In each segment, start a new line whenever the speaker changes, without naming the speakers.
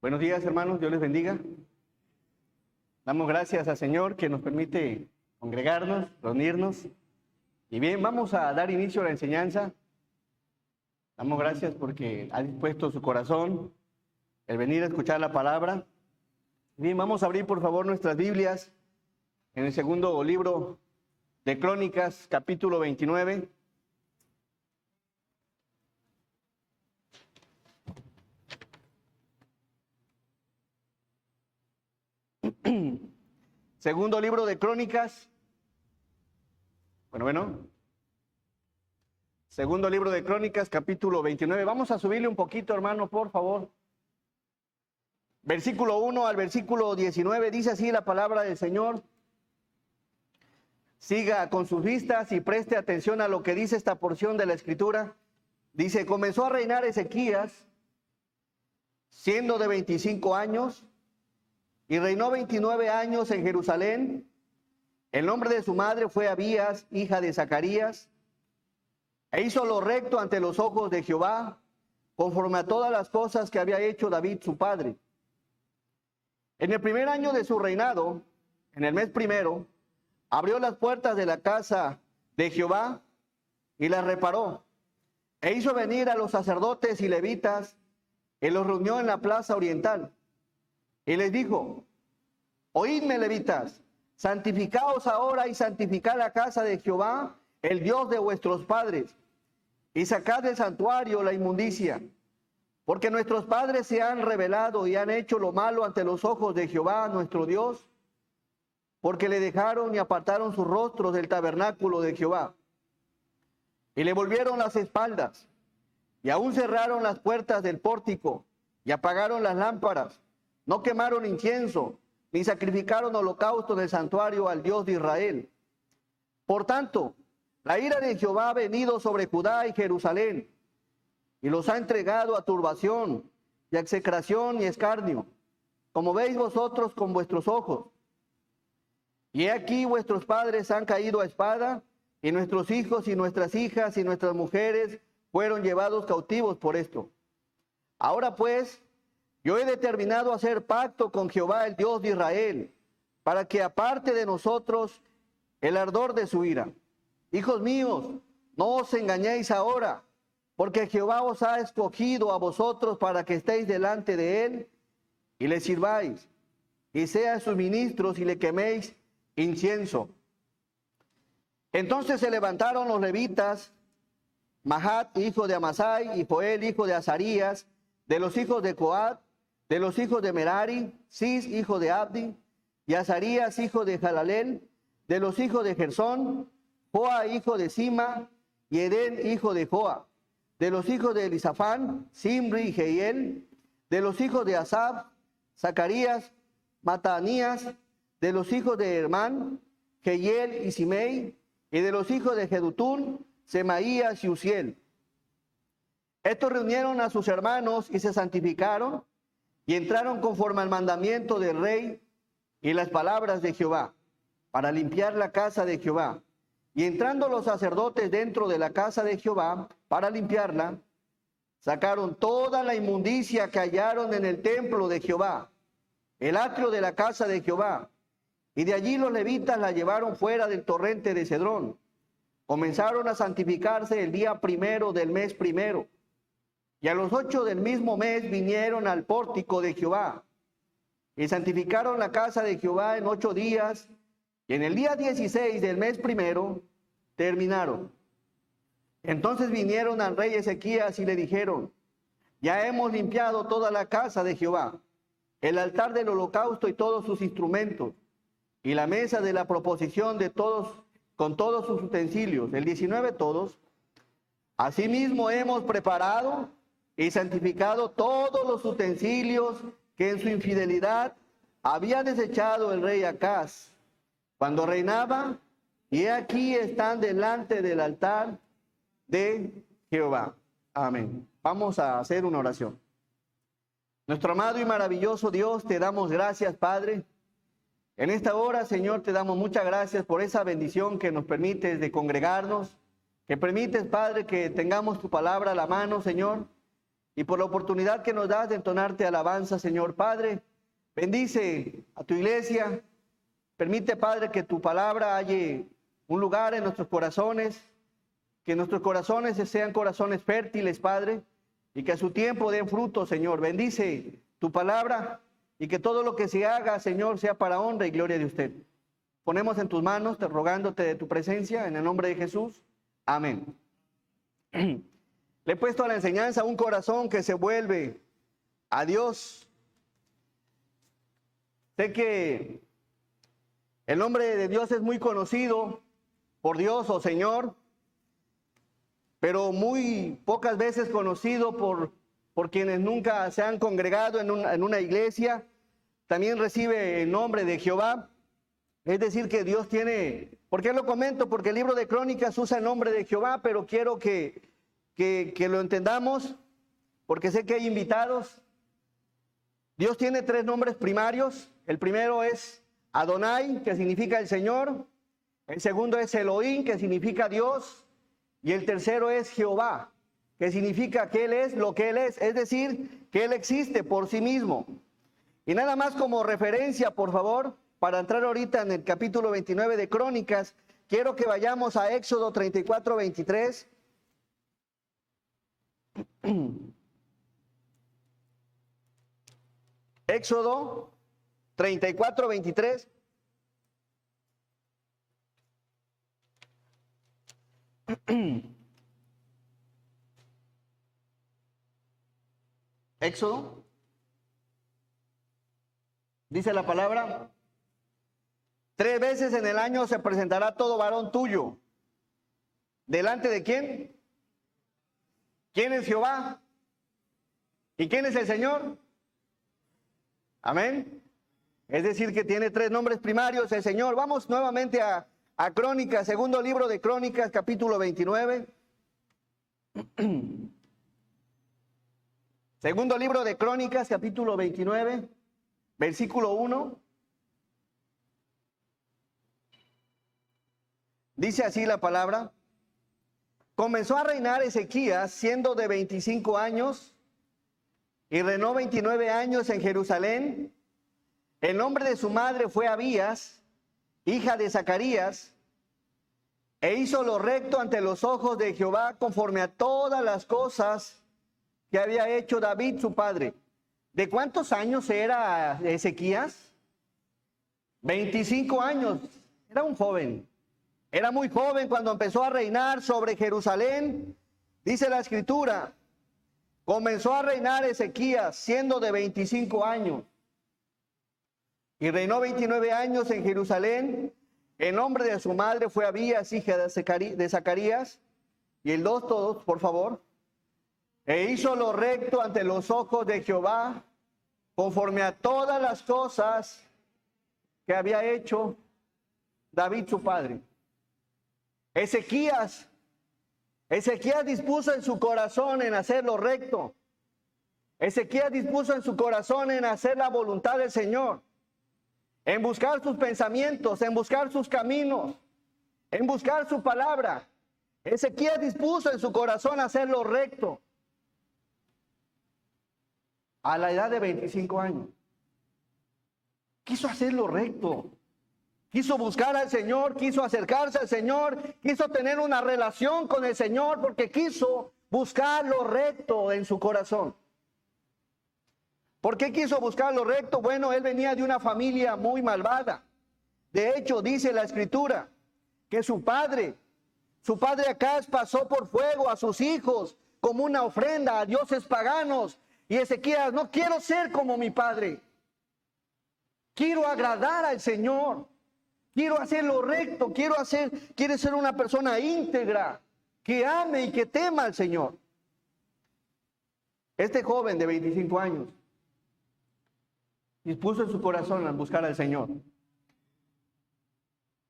Buenos días, hermanos, Dios les bendiga. Damos gracias al Señor que nos permite congregarnos, reunirnos. Y bien, vamos a dar inicio a la enseñanza. Damos gracias porque ha dispuesto su corazón el venir a escuchar la palabra. Bien, vamos a abrir por favor nuestras Biblias en el segundo libro de Crónicas, capítulo 29. Segundo libro de Crónicas. Segundo libro de Crónicas, capítulo 29. Vamos a subirle un poquito, hermano, por favor. Versículo 1 al versículo 19, dice así la palabra del Señor. Siga con sus vistas y preste atención a lo que dice esta porción de la Escritura. Dice, comenzó a reinar Ezequías, siendo de 25 años, y reinó 29 años en Jerusalén. El nombre de su madre fue Abías, hija de Zacarías, e hizo lo recto ante los ojos de Jehová, conforme a todas las cosas que había hecho David su padre. En el primer año de su reinado, en el mes primero, abrió las puertas de la casa de Jehová y las reparó, e hizo venir a los sacerdotes y levitas, y los reunió en la plaza oriental. Y les dijo, oídme, levitas, santificaos ahora y santificad la casa de Jehová, el Dios de vuestros padres, y sacad del santuario la inmundicia, porque nuestros padres se han rebelado y han hecho lo malo ante los ojos de Jehová nuestro Dios, porque le dejaron y apartaron sus rostros del tabernáculo de Jehová, y le volvieron las espaldas, y aún cerraron las puertas del pórtico, y apagaron las lámparas. No quemaron incienso, ni sacrificaron holocausto en el santuario al Dios de Israel. Por tanto, la ira de Jehová ha venido sobre Judá y Jerusalén, y los ha entregado a turbación, y a execración y escarnio, como veis vosotros con vuestros ojos. Y he aquí vuestros padres han caído a espada, y nuestros hijos y nuestras hijas y nuestras mujeres fueron llevados cautivos por esto. Ahora pues, yo he determinado hacer pacto con Jehová, el Dios de Israel, para que aparte de nosotros el ardor de su ira. Hijos míos, no os engañéis ahora, porque Jehová os ha escogido a vosotros para que estéis delante de él y le sirváis, y seáis sus ministros y le queméis incienso. Entonces se levantaron los levitas, Mahat, hijo de Amasai, y Joel, hijo de Azarías, de los hijos de Coat, de los hijos de Merari, Cis, hijo de Abdi, y Azarías, hijo de Jalalel, de los hijos de Gersón, Joa, hijo de Sima, y Edén, hijo de Joa, de los hijos de Elisafán, Simri y Jehiel, de los hijos de Asaf, Zacarías, Matanías, de los hijos de Hermán, Jehiel y Simei, y de los hijos de Jedutún, Semaías y Uziel. Estos reunieron a sus hermanos y se santificaron, y entraron conforme al mandamiento del rey y las palabras de Jehová, para limpiar la casa de Jehová. Y entrando los sacerdotes dentro de la casa de Jehová, para limpiarla, sacaron toda la inmundicia que hallaron en el templo de Jehová, el atrio de la casa de Jehová, y de allí los levitas la llevaron fuera del torrente de Cedrón. Comenzaron a santificarse el día primero del mes primero, y a los 8 del mismo mes vinieron al pórtico de Jehová, y santificaron la casa de Jehová en 8 días, y en el día 16 del mes primero terminaron. Entonces vinieron al rey Ezequías y le dijeron, ya hemos limpiado toda la casa de Jehová, el altar del holocausto y todos sus instrumentos, y la mesa de la proposición de todos, con todos sus utensilios, el 19 todos. Asimismo hemos preparado y santificado todos los utensilios que en su infidelidad había desechado el rey Acaz cuando reinaba, y aquí están delante del altar de Jehová. Amén. Vamos a hacer una oración. Nuestro amado y maravilloso Dios, te damos gracias, Padre. En esta hora, Señor, te damos muchas gracias por esa bendición que nos permites de congregarnos, que permites, Padre, que tengamos tu palabra a la mano, Señor. y por la oportunidad que nos das de entonarte alabanza, Señor Padre. Bendice a tu iglesia. Permite, Padre, que tu palabra halle un lugar en nuestros corazones, que nuestros corazones sean corazones fértiles, Padre, y que a su tiempo den fruto, Señor. Bendice tu palabra y que todo lo que se haga, Señor, sea para honra y gloria de usted. Ponemos en tus manos, rogándote de tu presencia, en el nombre de Jesús. Amén. Le he puesto a la enseñanza un corazón que se vuelve a Dios. Sé que el nombre de Dios es muy conocido por Dios o Señor, pero muy pocas veces conocido por quienes nunca se han congregado en una iglesia. También recibe el nombre de Jehová. Es decir, que Dios tiene... ¿Por qué lo comento? Porque el libro de Crónicas usa el nombre de Jehová, pero quiero que lo entendamos, porque sé que hay invitados. Dios tiene 3 nombres primarios. El primero es Adonai, que significa el Señor. El segundo es Elohim, que significa Dios. Y el tercero es Jehová, que significa que Él es lo que Él es decir, que Él existe por sí mismo. Y nada más como referencia, por favor, para entrar ahorita en el capítulo 29 de Crónicas, quiero que vayamos a Éxodo 34, 23. Éxodo 34, 23. Éxodo. Dice la palabra: 3 veces en el año se presentará todo varón tuyo. ¿Delante de quién? ¿Quién es Jehová? ¿Y quién es el Señor? Amén. Es decir, que tiene 3 nombres primarios el Señor. Vamos nuevamente a Crónicas, segundo libro de Crónicas, capítulo 29. Segundo libro de Crónicas, capítulo 29, versículo 1. Dice así la palabra: comenzó a reinar Ezequías siendo de 25 años y reinó 29 años en Jerusalén. El nombre de su madre fue Abías, hija de Zacarías, e hizo lo recto ante los ojos de Jehová conforme a todas las cosas que había hecho David su padre. ¿De cuántos años era Ezequías? 25 años. Era un joven. Era muy joven cuando empezó a reinar sobre Jerusalén. Dice la escritura: comenzó a reinar Ezequías siendo de 25 años. Y reinó 29 años en Jerusalén. El nombre de su madre fue Abías, hija de Zacarías. Y el 2 todos, por favor. E hizo lo recto ante los ojos de Jehová, conforme a todas las cosas que había hecho David su padre. Ezequías dispuso en su corazón en hacer lo recto. Ezequías dispuso en su corazón en hacer la voluntad del Señor, en buscar sus pensamientos, en buscar sus caminos, en buscar su palabra. Ezequías dispuso en su corazón hacer lo recto a la edad de 25 años. Quiso hacer lo recto. Quiso buscar al Señor, quiso acercarse al Señor, quiso tener una relación con el Señor porque quiso buscar lo recto en su corazón. ¿Por qué quiso buscar lo recto? Bueno, él venía de una familia muy malvada. De hecho, dice la escritura que su padre Acaz pasó por fuego a sus hijos como una ofrenda a dioses paganos. Y Ezequías: no quiero ser como mi padre. Quiero agradar al Señor. Quiero hacer lo recto. Quiere ser una persona íntegra, que ame y que tema al Señor. Este joven de 25 años dispuso en su corazón a buscar al Señor.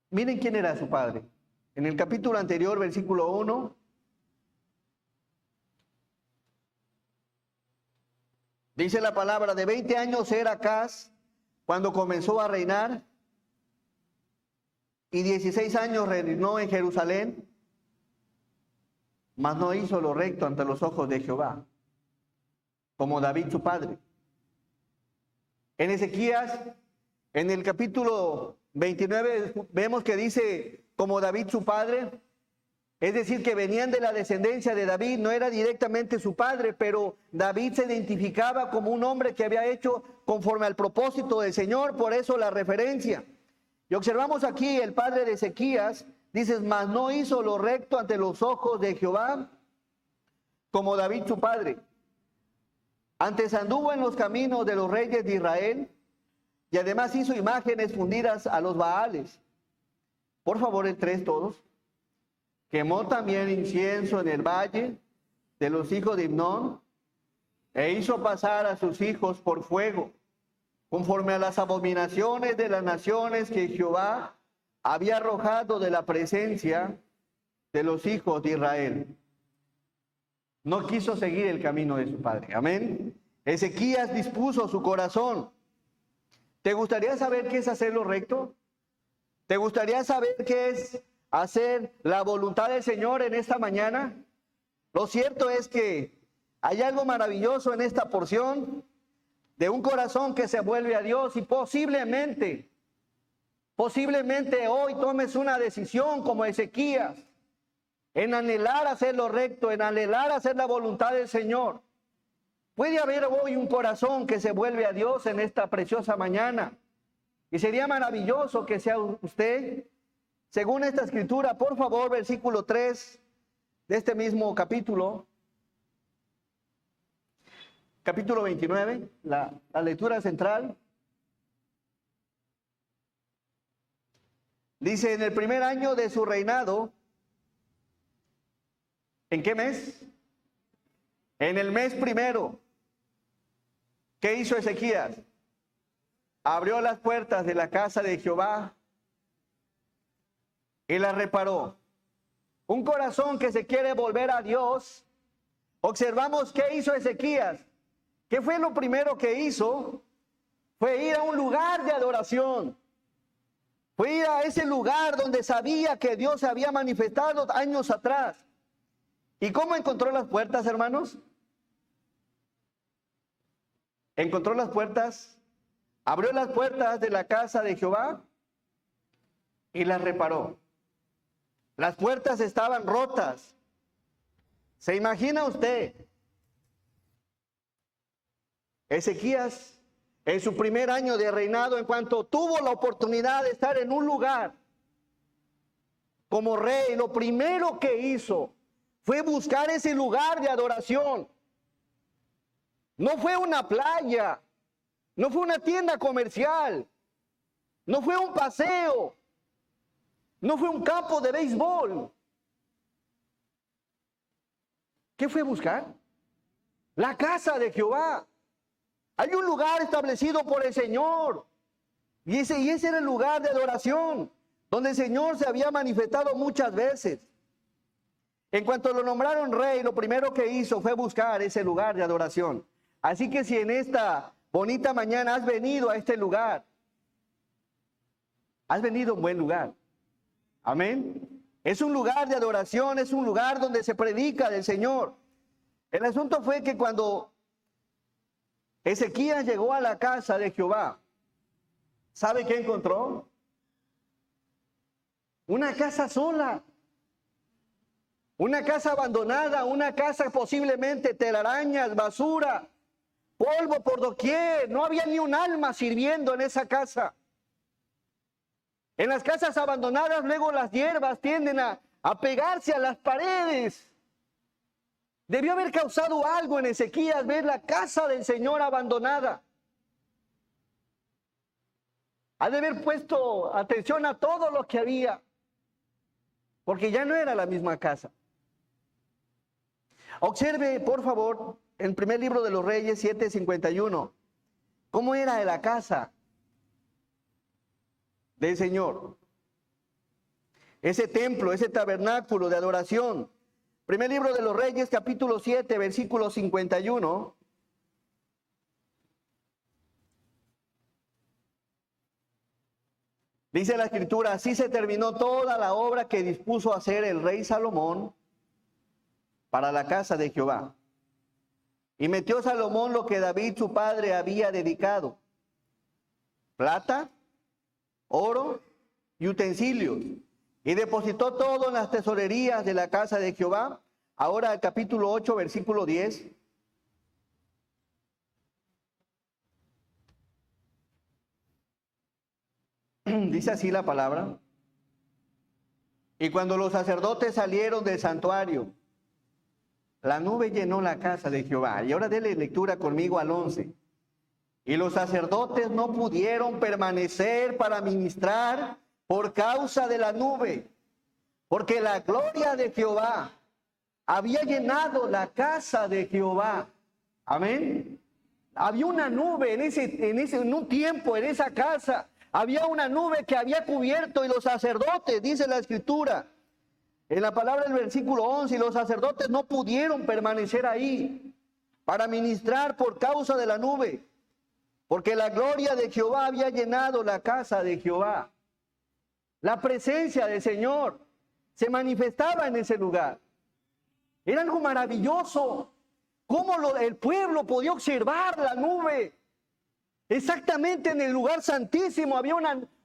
Miren quién era su padre. En el capítulo anterior, versículo 1, dice la palabra: de 20 años era Acaz cuando comenzó a reinar, y 16 años reinó en Jerusalén, mas no hizo lo recto ante los ojos de Jehová. como David su padre. En Ezequías, en el capítulo 29, vemos que dice como David su padre, es decir, que venían de la descendencia de David, no era directamente su padre, pero David se identificaba como un hombre que había hecho conforme al propósito del Señor, por eso la referencia. Y observamos aquí el padre de Ezequías, dice, mas no hizo lo recto ante los ojos de Jehová, como David su padre. Antes anduvo en los caminos de los reyes de Israel, y además hizo imágenes fundidas a los Baales. Por favor, el 3 todos. Quemó también incienso en el valle de los hijos de Himnón, e hizo pasar a sus hijos por fuego, conforme a las abominaciones de las naciones que Jehová había arrojado de la presencia de los hijos de Israel. No quiso seguir el camino de su padre. Amén. Ezequías dispuso su corazón. ¿Te gustaría saber qué es hacer lo recto? ¿Te gustaría saber qué es hacer la voluntad del Señor en esta mañana? Lo cierto es que hay algo maravilloso en esta porción de un corazón que se vuelve a Dios, y posiblemente hoy tomes una decisión como Ezequías en anhelar hacer lo recto, en anhelar hacer la voluntad del Señor. Puede haber hoy un corazón que se vuelve a Dios en esta preciosa mañana, y sería maravilloso que sea usted. Según esta escritura, por favor, versículo 3 de este mismo capítulo 29, la lectura central. Dice, en el primer año de su reinado, ¿en qué mes? En el mes primero. ¿Qué hizo Ezequías? Abrió las puertas de la casa de Jehová y la reparó. Un corazón que se quiere volver a Dios. Observamos qué hizo Ezequías. ¿Qué fue lo primero que hizo? Fue ir a un lugar de adoración. Fue ir a ese lugar donde sabía que Dios se había manifestado años atrás. ¿Y cómo encontró las puertas, hermanos? Encontró las puertas, abrió las puertas de la casa de Jehová y las reparó. Las puertas estaban rotas. ¿Se imagina usted? Ezequías, en su primer año de reinado, en cuanto tuvo la oportunidad de estar en un lugar como rey, lo primero que hizo fue buscar ese lugar de adoración. No fue una playa, no fue una tienda comercial, no fue un paseo, no fue un campo de béisbol. ¿Qué fue buscar? La casa de Jehová. Hay un lugar establecido por el Señor, y ese era el lugar de adoración, donde el Señor se había manifestado muchas veces. En cuanto lo nombraron rey, lo primero que hizo fue buscar ese lugar de adoración. Así que si en esta bonita mañana has venido a este lugar, has venido a un buen lugar. Amén. Es un lugar de adoración, es un lugar donde se predica del Señor. El asunto fue que cuando Ezequías llegó a la casa de Jehová, ¿sabe qué encontró? Una casa sola. Una casa abandonada, una casa posiblemente telarañas, basura, polvo por doquier. No había ni un alma sirviendo en esa casa. En las casas abandonadas luego las hierbas tienden a pegarse a las paredes. Debió haber causado algo en Ezequías ver la casa del Señor abandonada. Ha de haber puesto atención a todo lo que había, porque ya no era la misma casa. Observe, por favor, en el primer libro de los Reyes 7:51, cómo era la casa del Señor. Ese templo, ese tabernáculo de adoración. Primer libro de los Reyes, capítulo 7, versículo 51. Dice la Escritura, así se terminó toda la obra que dispuso hacer el rey Salomón para la casa de Jehová. Y metió Salomón lo que David su padre había dedicado: plata, oro y utensilios. Y depositó todo en las tesorerías de la casa de Jehová. Ahora el capítulo 8, versículo 10. Dice así la palabra. Y cuando los sacerdotes salieron del santuario, la nube llenó la casa de Jehová. Y ahora déle lectura conmigo al 11. Y los sacerdotes no pudieron permanecer para ministrar por causa de la nube, porque la gloria de Jehová había llenado la casa de Jehová. Amén. Había una nube en un tiempo, en esa casa. Había una nube que había cubierto, y los sacerdotes, dice la escritura, en la palabra del versículo 11, y los sacerdotes no pudieron permanecer ahí para ministrar por causa de la nube, porque la gloria de Jehová había llenado la casa de Jehová. La presencia del Señor se manifestaba en ese lugar. Era algo maravilloso. Cómo el pueblo podía observar la nube. Exactamente en el lugar santísimo había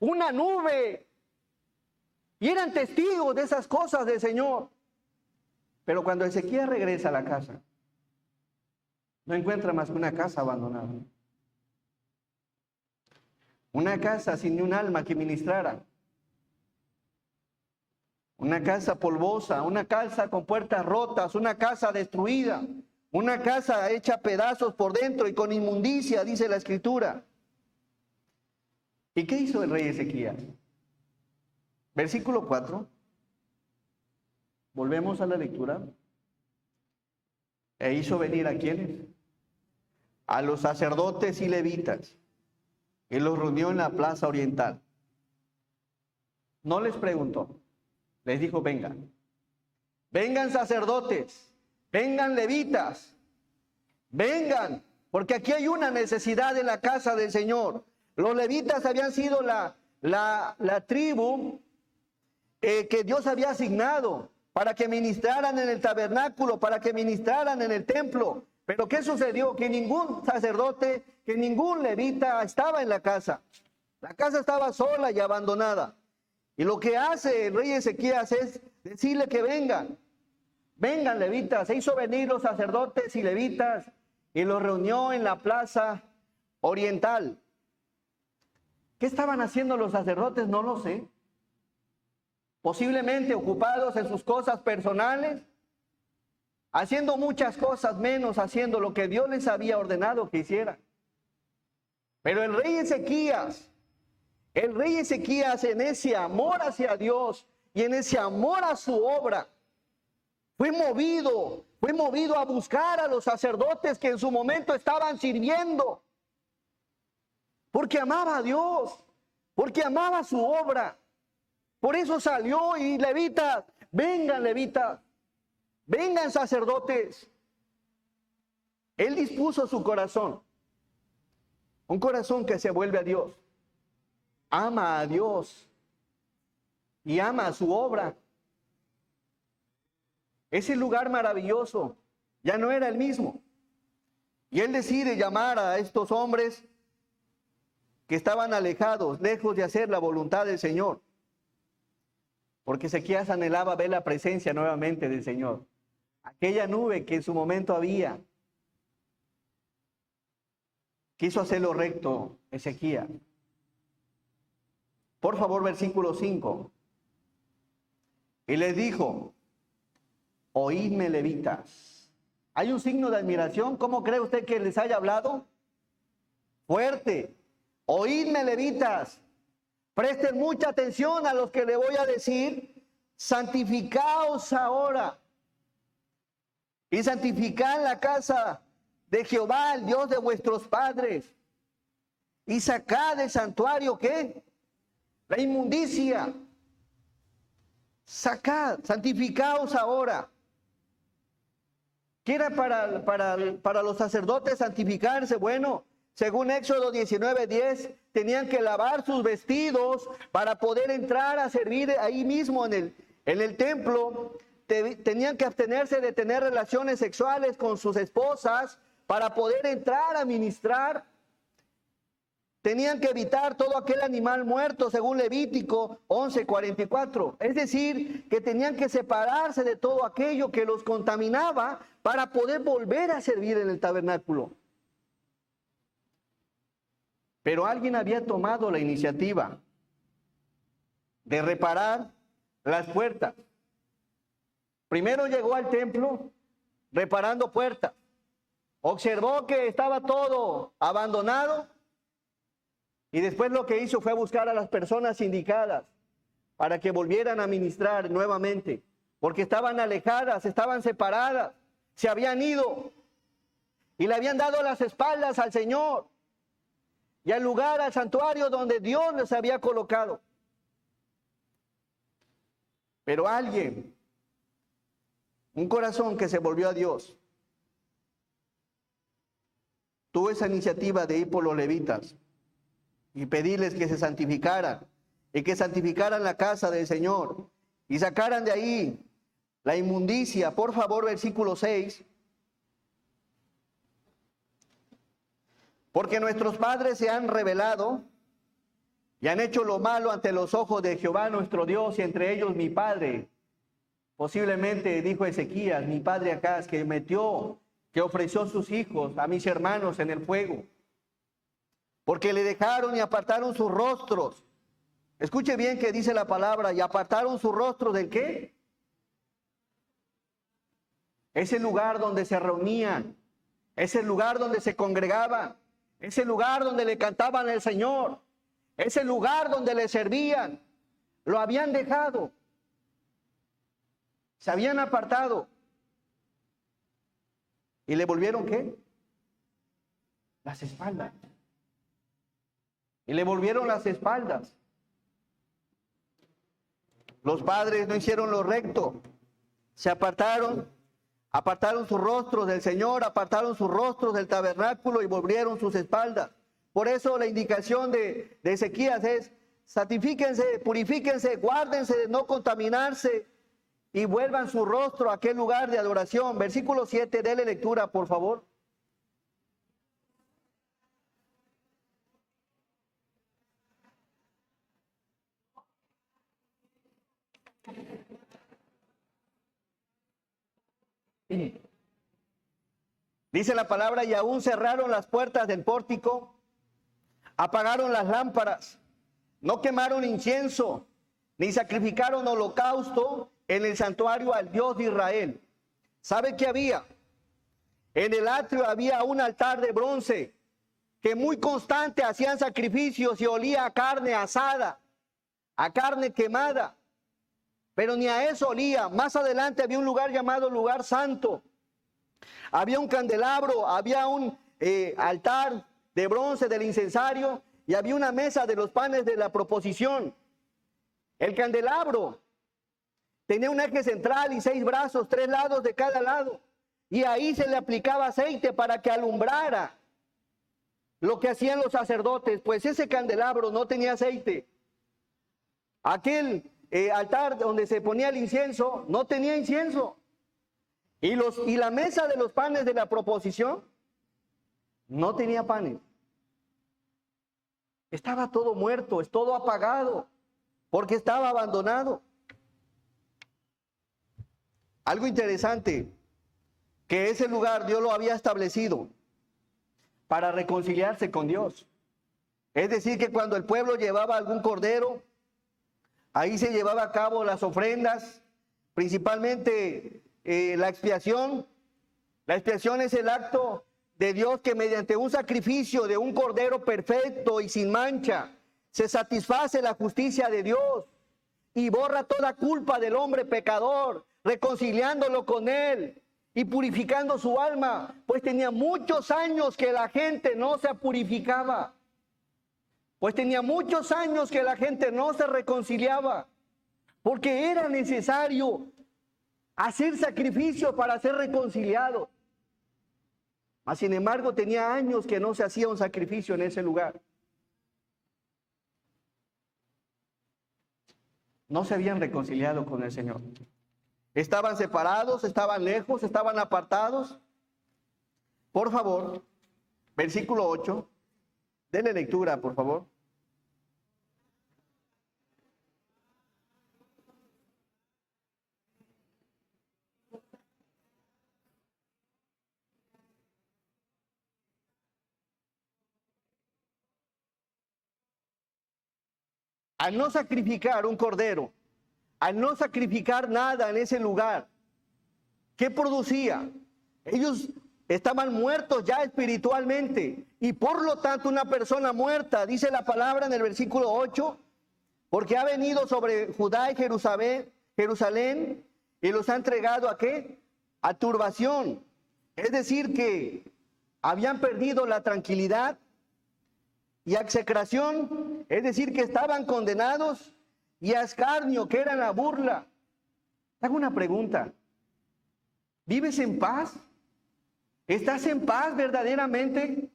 una nube. Y eran testigos de esas cosas del Señor. Pero cuando Ezequías regresa a la casa, no encuentra más que una casa abandonada. Una casa sin ni un alma que ministrara. Una casa polvosa, una casa con puertas rotas, una casa destruida, una casa hecha pedazos por dentro y con inmundicia, dice la escritura. ¿Y qué hizo el rey Ezequías? Versículo 4. Volvemos a la lectura. E hizo venir ¿a quiénes? A los sacerdotes y levitas, y los reunió en la plaza oriental. No les preguntó. Les dijo: vengan, vengan sacerdotes, vengan levitas, vengan, porque aquí hay una necesidad en la casa del Señor. Los levitas habían sido la tribu que Dios había asignado para que ministraran en el tabernáculo, para que ministraran en el templo. Pero ¿qué sucedió? Que ningún sacerdote, que ningún levita estaba en la casa. La casa estaba sola y abandonada. Y lo que hace el rey Ezequías es decirle que vengan. Vengan levitas. Se hizo venir los sacerdotes y levitas y los reunió en la plaza oriental. ¿Qué estaban haciendo los sacerdotes? No lo sé. Posiblemente ocupados en sus cosas personales, haciendo muchas cosas menos haciendo lo que Dios les había ordenado que hicieran. Pero el rey Ezequías en ese amor hacia Dios y en ese amor a su obra, fue movido a buscar a los sacerdotes que en su momento estaban sirviendo, porque amaba a Dios, porque amaba su obra. Por eso salió y levitas, vengan sacerdotes. Él dispuso su corazón, un corazón que se vuelve a Dios. Ama a Dios y ama a su obra. Ese lugar maravilloso ya no era el mismo. Y él decide llamar a estos hombres que estaban alejados, lejos de hacer la voluntad del Señor. Porque Ezequías anhelaba ver la presencia nuevamente del Señor. Aquella nube que en su momento había. Quiso hacerlo recto Ezequías. Por favor, versículo 5. Y les dijo: oídme, levitas. Hay un signo de admiración. ¿Cómo cree usted que les haya hablado? Fuerte. Oídme, levitas. Presten mucha atención a los que le voy a decir. Santificaos ahora. Y santificad la casa de Jehová, el Dios de vuestros padres. Y sacad del santuario, ¿qué? La inmundicia. Sacad, santificaos ahora. ¿Qué era para los sacerdotes santificarse? Bueno, según Éxodo 19:10, tenían que lavar sus vestidos para poder entrar a servir ahí mismo en el templo. Tenían que abstenerse de tener relaciones sexuales con sus esposas, para poder entrar a ministrar, tenían que evitar todo aquel animal muerto, según Levítico 11:44. Es decir, que tenían que separarse de todo aquello que los contaminaba para poder volver a servir en el tabernáculo. Pero alguien había tomado la iniciativa de reparar las puertas. Primero llegó al templo reparando puertas. Observó que estaba todo abandonado y después lo que hizo fue buscar a las personas indicadas para que volvieran a ministrar nuevamente, porque estaban alejadas, estaban separadas, se habían ido y le habían dado las espaldas al Señor y al lugar, al santuario donde Dios les había colocado. Pero alguien, un corazón que se volvió a Dios, tuvo esa iniciativa de ir por los levitas y pedirles que se santificaran y que santificaran la casa del Señor y sacaran de ahí la inmundicia. Por favor, versículo 6. Porque nuestros padres se han rebelado y han hecho lo malo ante los ojos de Jehová nuestro Dios, y entre ellos mi padre. Posiblemente dijo Ezequías, mi padre Acaz, que ofreció sus hijos a mis hermanos en el fuego. Porque le dejaron y apartaron sus rostros. Escuche bien que dice la palabra, y apartaron sus rostros ¿del qué? Ese lugar donde se reunían, ese lugar donde se congregaban, ese lugar donde le cantaban al Señor, ese lugar donde le servían, lo habían dejado. Se habían apartado. ¿Y le volvieron qué? Las espaldas. Y le volvieron las espaldas. Los padres no hicieron lo recto. Se apartaron sus rostros del Señor, apartaron sus rostros del tabernáculo y volvieron sus espaldas. Por eso la indicación de Ezequías es: santifíquense, purifíquense, guárdense de no contaminarse y vuelvan su rostro a aquel lugar de adoración. Versículo 7, dele lectura, por favor. Dice la palabra, y aún cerraron las puertas del pórtico, apagaron las lámparas, no quemaron incienso, ni sacrificaron holocausto en el santuario al Dios de Israel. ¿Sabe qué había? En el atrio había un altar de bronce que muy constante hacían sacrificios y olía a carne asada, a carne quemada. Pero ni a eso olía. Más adelante había un lugar llamado lugar santo. Había un candelabro, había un altar de bronce del incensario y había una mesa de los panes de la proposición. El candelabro tenía un eje central y 6 brazos, 3 lados de cada lado. Y ahí se le aplicaba aceite para que alumbrara lo que hacían los sacerdotes, pues ese candelabro no tenía aceite. Aquel altar donde se ponía el incienso no tenía incienso. Y la mesa de los panes de la proposición no tenía panes. Estaba todo muerto, es todo apagado, porque estaba abandonado. Algo interesante, que ese lugar Dios lo había establecido para reconciliarse con Dios. Es decir, que cuando el pueblo llevaba algún cordero, ahí se llevaba a cabo las ofrendas, principalmente la expiación. La expiación es el acto de Dios que mediante un sacrificio de un cordero perfecto y sin mancha, se satisface la justicia de Dios y borra toda culpa del hombre pecador, reconciliándolo con Él y purificando su alma, pues tenía muchos años que la gente no se purificaba, pues tenía muchos años que la gente no se reconciliaba, porque era necesario hacer sacrificio para ser reconciliado. Mas, sin embargo, tenía años que no se hacía un sacrificio en ese lugar. No se habían reconciliado con el Señor. Estaban separados, estaban lejos, estaban apartados. Por favor, versículo 8. Denle lectura, por favor. Al no sacrificar un cordero, al no sacrificar nada en ese lugar, ¿qué producía? Ellos estaban muertos ya espiritualmente y por lo tanto una persona muerta, dice la palabra en el versículo 8, porque ha venido sobre Judá y Jerusalén y los ha entregado ¿a qué? A turbación. Es decir que habían perdido la tranquilidad y a execración, es decir que estaban condenados, y a escarnio, que era la burla. Hago una pregunta. ¿Vives en paz? ¿Estás en paz verdaderamente?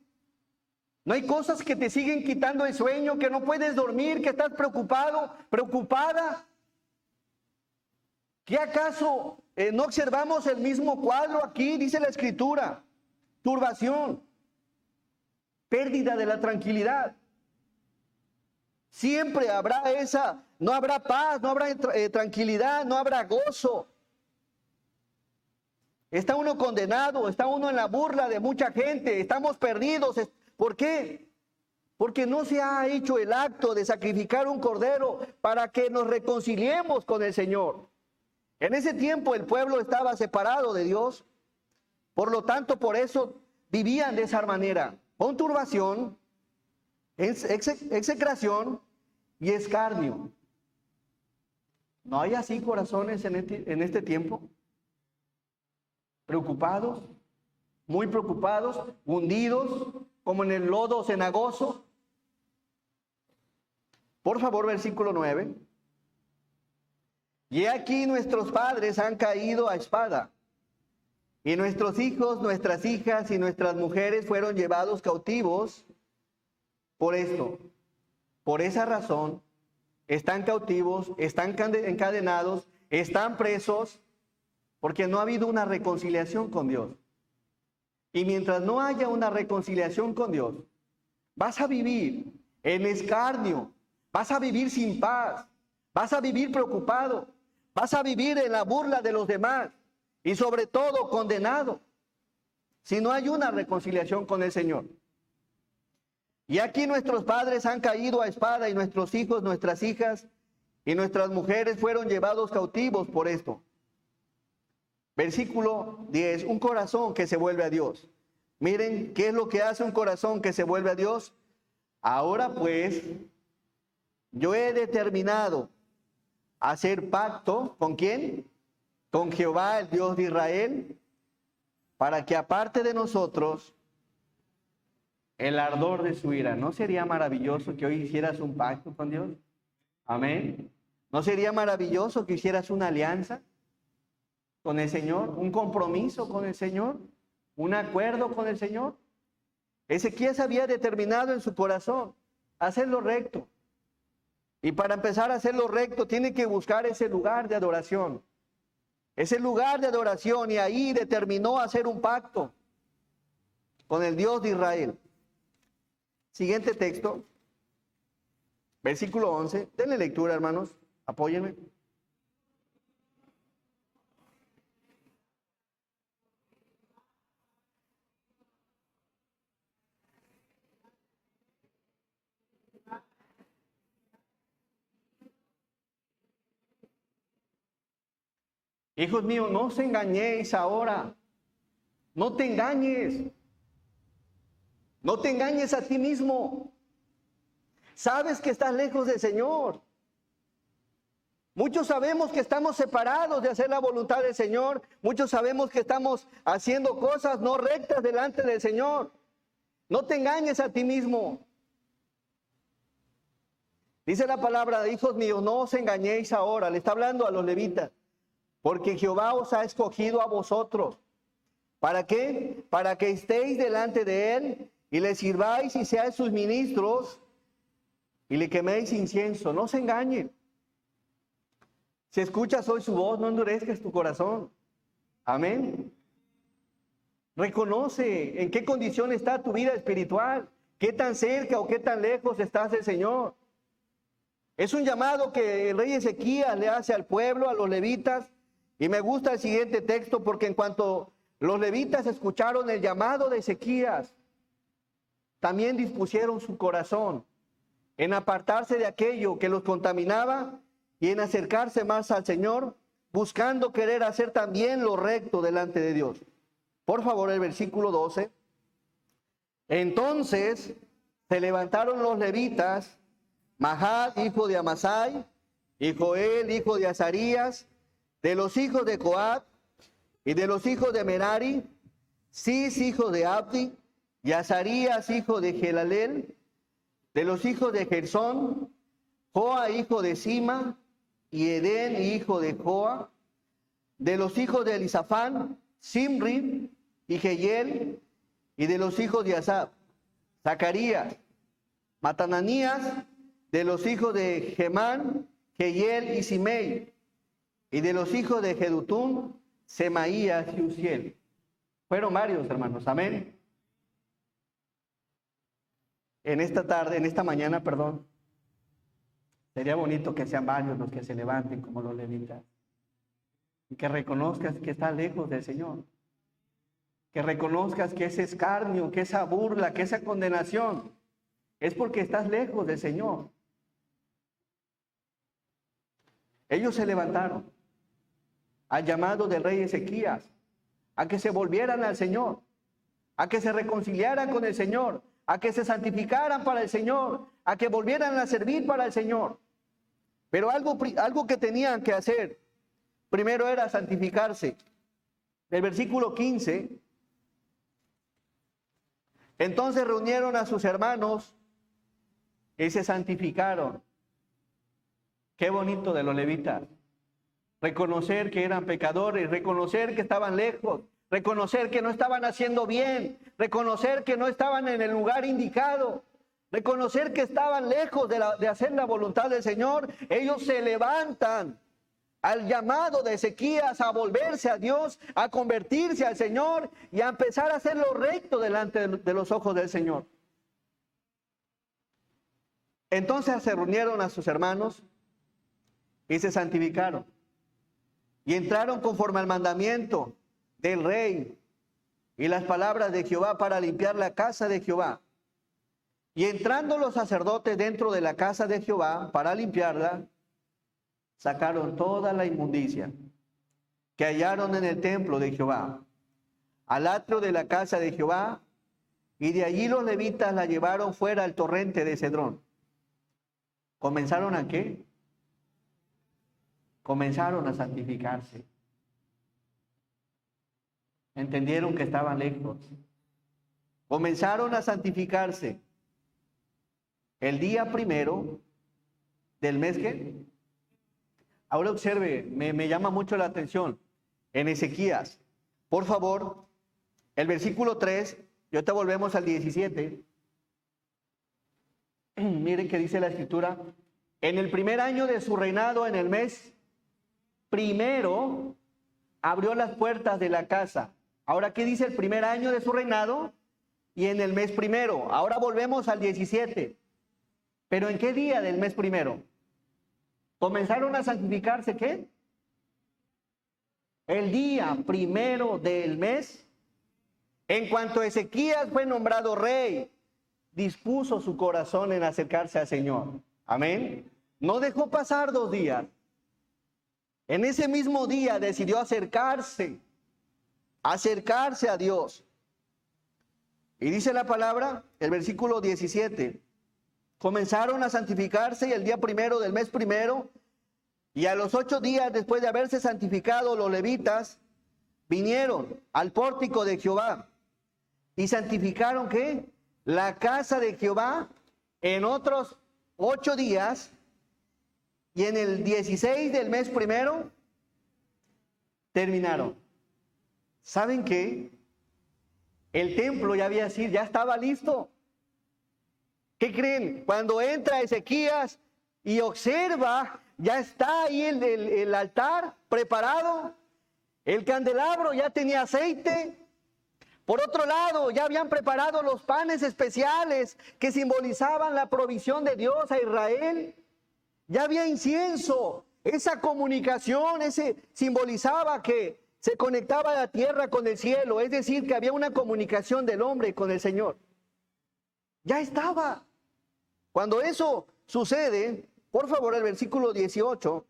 ¿No hay cosas que te siguen quitando el sueño, que no puedes dormir, que estás preocupado, preocupada? ¿Qué acaso no observamos el mismo cuadro aquí? Dice la Escritura. Turbación, pérdida de la tranquilidad. Siempre habrá no habrá paz, no habrá tranquilidad, no habrá gozo. Está uno condenado, está uno en la burla de mucha gente, estamos perdidos. ¿Por qué? Porque no se ha hecho el acto de sacrificar un cordero para que nos reconciliemos con el Señor. En ese tiempo el pueblo estaba separado de Dios, por lo tanto, por eso vivían de esa manera, con turbación, execración y escarnio. ¿No hay así corazones en este tiempo? Preocupados, muy preocupados, hundidos, como en el lodo cenagoso. Por favor, versículo 9. Y aquí nuestros padres han caído a espada, y nuestros hijos, nuestras hijas y nuestras mujeres fueron llevados cautivos por esto. Por esa razón, están cautivos, están encadenados, están presos, porque no ha habido una reconciliación con Dios. Y mientras no haya una reconciliación con Dios, vas a vivir en escarnio, vas a vivir sin paz, vas a vivir preocupado, vas a vivir en la burla de los demás y sobre todo condenado, si no hay una reconciliación con el Señor. Y aquí nuestros padres han caído a espada y nuestros hijos, nuestras hijas y nuestras mujeres fueron llevados cautivos por esto. Versículo 10, un corazón que se vuelve a Dios. Miren, ¿qué es lo que hace un corazón que se vuelve a Dios? Ahora pues, yo he determinado hacer pacto, ¿con quién? Con Jehová, el Dios de Israel, para que aparte de nosotros el ardor de su ira. ¿No sería maravilloso que hoy hicieras un pacto con Dios? Amén. ¿No sería maravilloso que hicieras una alianza con el Señor? Un compromiso con el Señor, un acuerdo con el Señor. Ezequías había determinado en su corazón hacerlo recto. Y para empezar a hacerlo recto tiene que buscar ese lugar de adoración. Ese lugar de adoración, y ahí determinó hacer un pacto con el Dios de Israel. Siguiente texto, versículo 11. Denle lectura, hermanos, apóyenme. Hijos míos, no os engañéis ahora. No te engañes. No te engañes a ti mismo. Sabes que estás lejos del Señor. Muchos sabemos que estamos separados de hacer la voluntad del Señor. Muchos sabemos que estamos haciendo cosas no rectas delante del Señor. No te engañes a ti mismo. Dice la palabra, hijos míos, no os engañéis ahora. Le está hablando a los levitas. Porque Jehová os ha escogido a vosotros. ¿Para qué? Para que estéis delante de Él y le sirváis y seáis sus ministros y le queméis incienso. No se engañen. Si escuchas hoy su voz, no endurezcas tu corazón. Amén. Reconoce en qué condición está tu vida espiritual, qué tan cerca o qué tan lejos estás del Señor. Es un llamado que el rey Ezequías le hace al pueblo, a los levitas, y me gusta el siguiente texto porque en cuanto los levitas escucharon el llamado de Ezequías, también dispusieron su corazón en apartarse de aquello que los contaminaba y en acercarse más al Señor, buscando querer hacer también lo recto delante de Dios. Por favor, el versículo 12. Entonces se levantaron los levitas, Mahat, hijo de Amasai, y Joel, hijo de Azarías, de los hijos de Coat, y de los hijos de Merari, Cis, hijo de Abdi, y Azarías, hijo de Gelalel, de los hijos de Gersón, Joa, hijo de Sima, y Edén, hijo de Joa, de los hijos de Elisafán, Simri y Jehiel, y de los hijos de Asaf, Zacarías, Matananías, de los hijos de Gemán, Jehiel y Simei, y de los hijos de Jedutún, Semaías y Uziel. Fueron varios, hermanos, amén. En esta mañana, sería bonito que sean varios los que se levanten como los levitas y que reconozcas que estás lejos del Señor, que reconozcas que ese escarnio, que esa burla, que esa condenación es porque estás lejos del Señor. Ellos se levantaron al llamado del rey Ezequías a que se volvieran al Señor, a que se reconciliaran con el Señor, a que se santificaran para el Señor, a que volvieran a servir para el Señor. Pero algo que tenían que hacer, primero era santificarse. El versículo 15, entonces reunieron a sus hermanos y se santificaron. Qué bonito de los levitas. Reconocer que eran pecadores, reconocer que estaban lejos, reconocer que no estaban haciendo bien, reconocer que no estaban en el lugar indicado, reconocer que estaban lejos de hacer la voluntad del Señor. Ellos se levantan al llamado de Ezequías a volverse a Dios, a convertirse al Señor y a empezar a hacer lo recto delante de los ojos del Señor. Entonces se reunieron a sus hermanos y se santificaron y entraron conforme al mandamiento del rey y las palabras de Jehová para limpiar la casa de Jehová. Y entrando los sacerdotes dentro de la casa de Jehová para limpiarla, sacaron toda la inmundicia que hallaron en el templo de Jehová, al atrio de la casa de Jehová, y de allí los levitas la llevaron fuera al torrente de Cedrón. ¿Comenzaron a qué? Comenzaron a santificarse. Entendieron que estaban lejos. Comenzaron a santificarse. El día primero del mes que... Ahora observe, me llama mucho la atención. En Ezequías, por favor, el versículo 3, y ahorita volvemos al 17. Miren que dice la escritura. En el primer año de su reinado, en el mes primero, abrió las puertas de la casa. Ahora, ¿qué dice el primer año de su reinado? Y en el mes primero. Ahora volvemos al 17. ¿Pero en qué día del mes primero? ¿Comenzaron a santificarse qué? El día primero del mes. En cuanto Ezequías fue nombrado rey, dispuso su corazón en acercarse al Señor. Amén. No dejó pasar 2 días. En ese mismo día decidió acercarse a Dios. Y dice la palabra, el versículo 17, comenzaron a santificarse y el día primero del mes primero, y a los 8 días después de haberse santificado los levitas, vinieron al pórtico de Jehová y santificaron ¿qué? La casa de Jehová en otros 8 días, y en el 16 del mes primero terminaron. ¿Saben qué? El templo ya estaba listo. ¿Qué creen? Cuando entra Ezequías y observa, ya está ahí el altar preparado, el candelabro ya tenía aceite, Por otro lado, ya habían preparado los panes especiales que simbolizaban la provisión de Dios a Israel. Ya había incienso. Esa comunicación, ese simbolizaba que se conectaba la tierra con el cielo. Es decir, que había una comunicación del hombre con el Señor. Ya estaba. Cuando eso sucede, por favor, el versículo 18.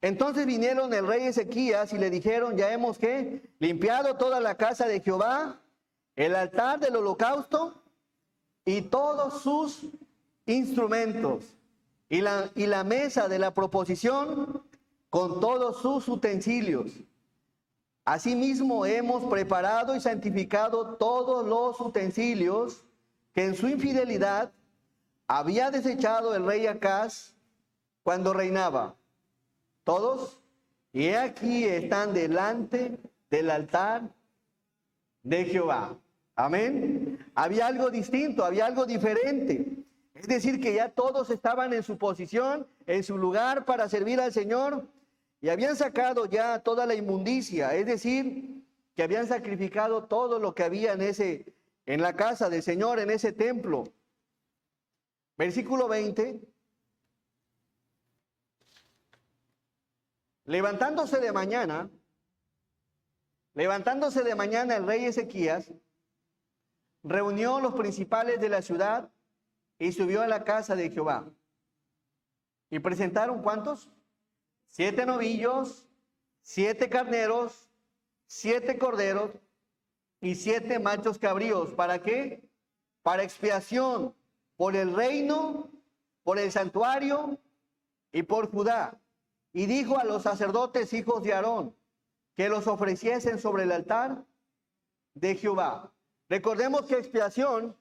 Entonces vinieron el rey Ezequías y le dijeron, ya hemos ¿qué? Limpiado toda la casa de Jehová, el altar del holocausto y todos sus instrumentos, y la mesa de la proposición con todos sus utensilios. Asimismo hemos preparado y santificado todos los utensilios que en su infidelidad había desechado el rey Acaz cuando reinaba. Todos, y aquí están delante del altar de Jehová. Amén. Había algo distinto, había algo diferente. Es decir, que ya todos estaban en su posición, en su lugar para servir al Señor, y habían sacado ya toda la inmundicia. Es decir, que habían sacrificado todo lo que había en la casa del Señor, en ese templo. Versículo 20. Levantándose de mañana el rey Ezequías reunió los principales de la ciudad y subió a la casa de Jehová. Y presentaron ¿cuántos? 7 novillos, 7 carneros, 7 corderos y 7 machos cabríos. ¿Para qué? Para expiación por el reino, por el santuario y por Judá. Y dijo a los sacerdotes hijos de Aarón que los ofreciesen sobre el altar de Jehová. Recordemos que expiación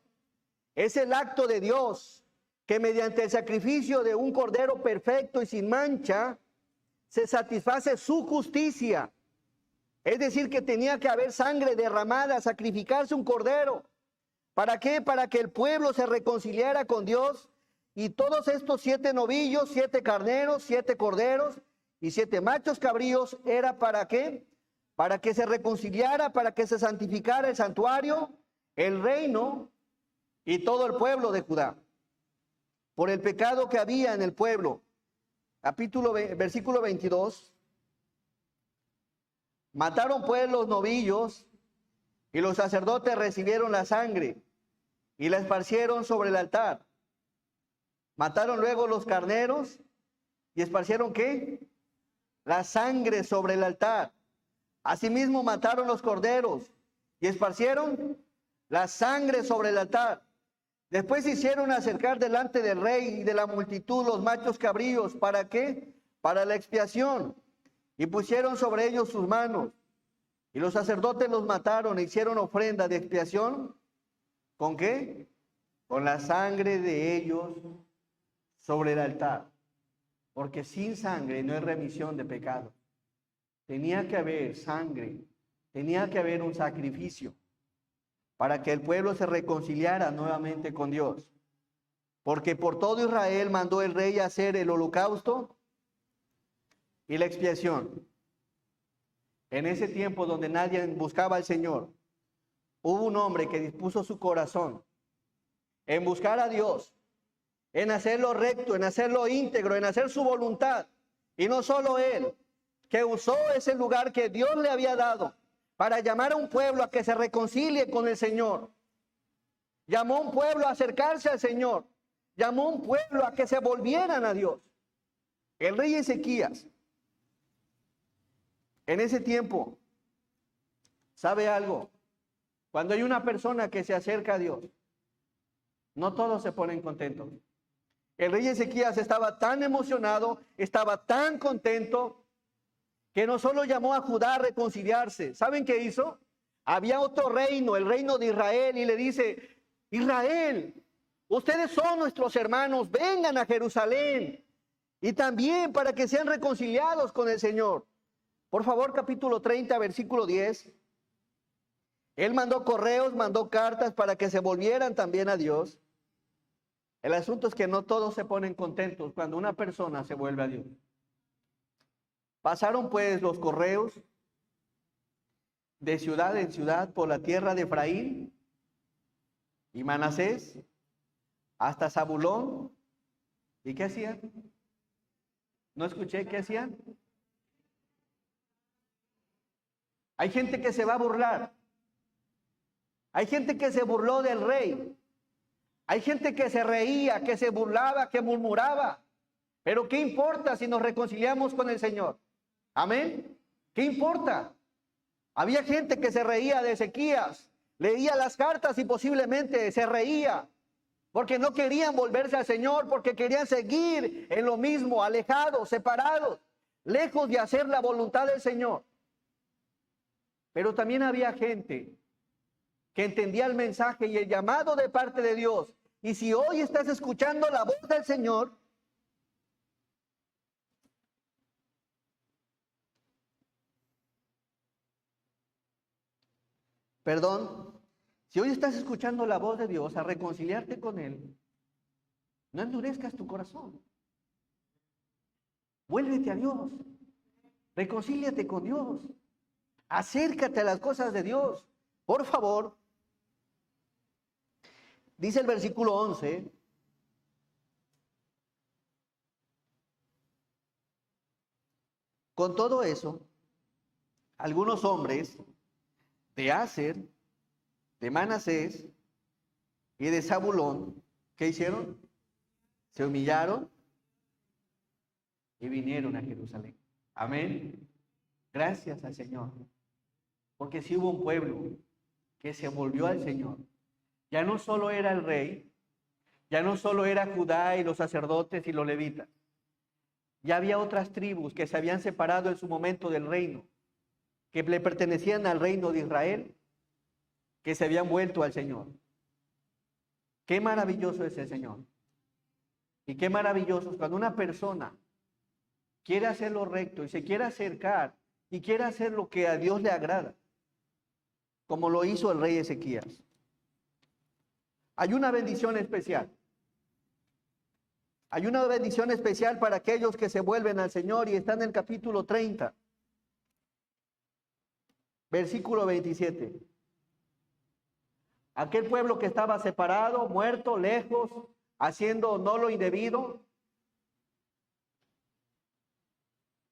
es el acto de Dios que mediante el sacrificio de un cordero perfecto y sin mancha se satisface su justicia. Es decir, que tenía que haber sangre derramada, sacrificarse un cordero. ¿Para qué? Para que el pueblo se reconciliara con Dios. Y todos estos 7 novillos, 7 carneros, 7 corderos y 7 machos cabríos, ¿era para qué? Para que se reconciliara, para que se santificara el santuario, el reino y todo el pueblo de Judá. Por el pecado que había en el pueblo. Versículo 22. Mataron pues los novillos y los sacerdotes recibieron la sangre y la esparcieron sobre el altar. Mataron luego los carneros y esparcieron ¿qué? La sangre sobre el altar. Asimismo mataron los corderos y esparcieron la sangre sobre el altar. Después hicieron acercar delante del rey y de la multitud los machos cabríos. ¿Para qué? Para la expiación. Y pusieron sobre ellos sus manos. Y los sacerdotes los mataron e hicieron ofrenda de expiación. ¿Con qué? Con la sangre de ellos sobre el altar, porque sin sangre no hay remisión de pecado. Tenía que haber sangre, tenía que haber un sacrificio para que el pueblo se reconciliara nuevamente con Dios. Porque por todo Israel mandó el rey hacer el holocausto y la expiación. En ese tiempo donde nadie buscaba al Señor, hubo un hombre que dispuso su corazón en buscar a Dios, en hacerlo recto, en hacerlo íntegro, en hacer su voluntad. Y no solo él, que usó ese lugar que Dios le había dado para llamar a un pueblo a que se reconcilie con el Señor. Llamó a un pueblo a acercarse al Señor. Llamó a un pueblo a que se volvieran a Dios. El rey Ezequías, en ese tiempo, ¿sabe algo? Cuando hay una persona que se acerca a Dios, no todos se ponen contentos. El rey Ezequías estaba tan emocionado, estaba tan contento, que no solo llamó a Judá a reconciliarse. ¿Saben qué hizo? Había otro reino, el reino de Israel, y le dice: Israel, ustedes son nuestros hermanos, vengan a Jerusalén, y también para que sean reconciliados con el Señor. Por favor, capítulo 30, versículo 10. Él mandó correos, mandó cartas para que se volvieran también a Dios. El asunto es que no todos se ponen contentos cuando una persona se vuelve a Dios. Pasaron pues los correos de ciudad en ciudad por la tierra de Efraín y Manasés hasta Zabulón. ¿Y qué hacían? No escuché, ¿qué hacían? Hay gente que se va a burlar. Hay gente que se burló del rey. Hay gente que se reía, que se burlaba, que murmuraba. Pero ¿qué importa si nos reconciliamos con el Señor? Amén. ¿Qué importa? Había gente que se reía de Ezequías, leía las cartas y posiblemente se reía, porque no querían volverse al Señor, porque querían seguir en lo mismo, alejados, separados, lejos de hacer la voluntad del Señor. Pero también había gente que entendía el mensaje y el llamado de parte de Dios. Y si hoy estás escuchando la voz del Señor, si hoy estás escuchando la voz de Dios a reconciliarte con Él, no endurezcas tu corazón. Vuélvete a Dios. Reconcíliate con Dios. Acércate a las cosas de Dios. Por favor. Dice el versículo 11. Con todo eso, algunos hombres de Aser, de Manasés y de Zabulón, ¿qué hicieron? Se humillaron y vinieron a Jerusalén. Amén. Gracias al Señor. Porque si hubo un pueblo que se volvió al Señor. Ya no solo era el rey, ya no solo era Judá y los sacerdotes y los levitas. Ya había otras tribus que se habían separado en su momento del reino, que le pertenecían al reino de Israel, que se habían vuelto al Señor. Qué maravilloso es el Señor. Y qué maravilloso es cuando una persona quiere hacer lo recto y se quiere acercar y quiere hacer lo que a Dios le agrada, como lo hizo el rey Ezequías. Hay una bendición especial. Hay una bendición especial para aquellos que se vuelven al Señor y está en el capítulo 30, versículo 27. Aquel pueblo que estaba separado, muerto, lejos, haciendo no lo indebido.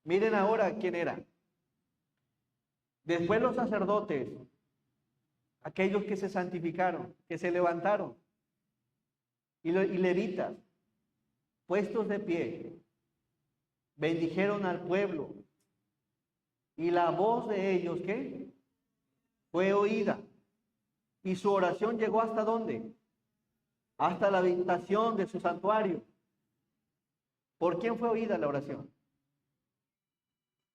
Miren ahora quién era. Después los sacerdotes, aquellos que se santificaron, que se levantaron, y levitas, puestos de pie, bendijeron al pueblo, y la voz de ellos, ¿qué? Fue oída, y su oración llegó ¿hasta dónde? Hasta la habitación de su santuario. ¿Por quién fue oída la oración?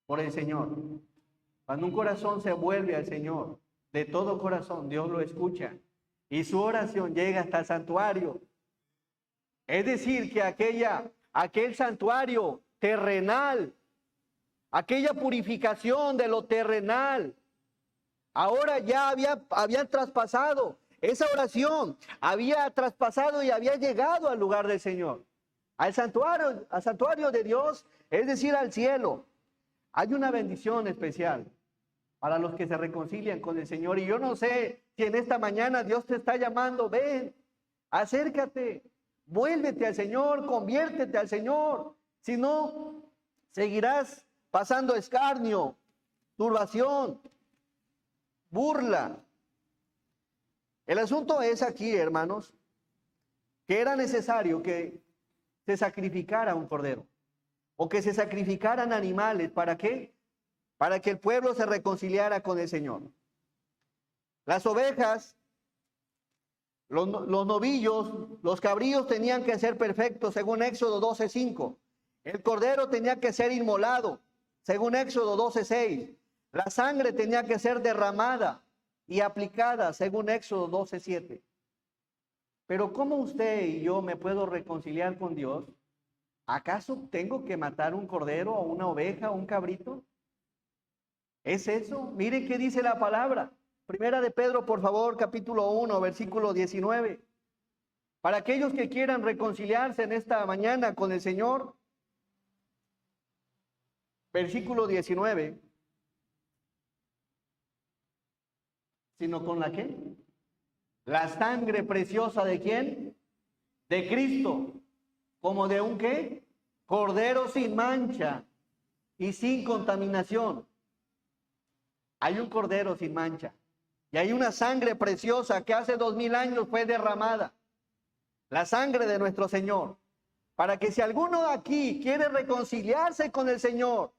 Por el Señor. Cuando un corazón se vuelve al Señor, de todo corazón, Dios lo escucha, y su oración llega hasta el santuario. Es decir, que aquel santuario terrenal, aquella purificación de lo terrenal, ahora ya habían traspasado. Esa oración había traspasado y había llegado al lugar del Señor, al santuario de Dios, es decir, al cielo. Hay una bendición especial para los que se reconcilian con el Señor. Y yo no sé si en esta mañana Dios te está llamando. Ven, acércate, vuélvete al Señor, conviértete al Señor. Si no, seguirás pasando escarnio, turbación, burla. El asunto es aquí, hermanos, que era necesario que se sacrificara un cordero o que se sacrificaran animales. ¿Para qué? Para que el pueblo se reconciliara con el Señor. Las ovejas, los novillos, los cabríos tenían que ser perfectos, según Éxodo 12:5. El cordero tenía que ser inmolado, según Éxodo 12:6. La sangre tenía que ser derramada y aplicada, según Éxodo 12:7. Pero ¿cómo usted y yo me puedo reconciliar con Dios? ¿Acaso tengo que matar un cordero o una oveja o un cabrito? ¿Es eso? Miren qué dice la palabra. Primera de Pedro, por favor, capítulo 1, versículo 19. Para aquellos que quieran reconciliarse en esta mañana con el Señor, versículo 19. sino con la ¿qué? La sangre preciosa ¿de quién? De Cristo, como de un ¿qué? Cordero sin mancha y sin contaminación. Hay un cordero sin mancha y hay una sangre preciosa que hace 2000 años fue derramada. La sangre de nuestro Señor. Para que si alguno de aquí quiere reconciliarse con el Señor,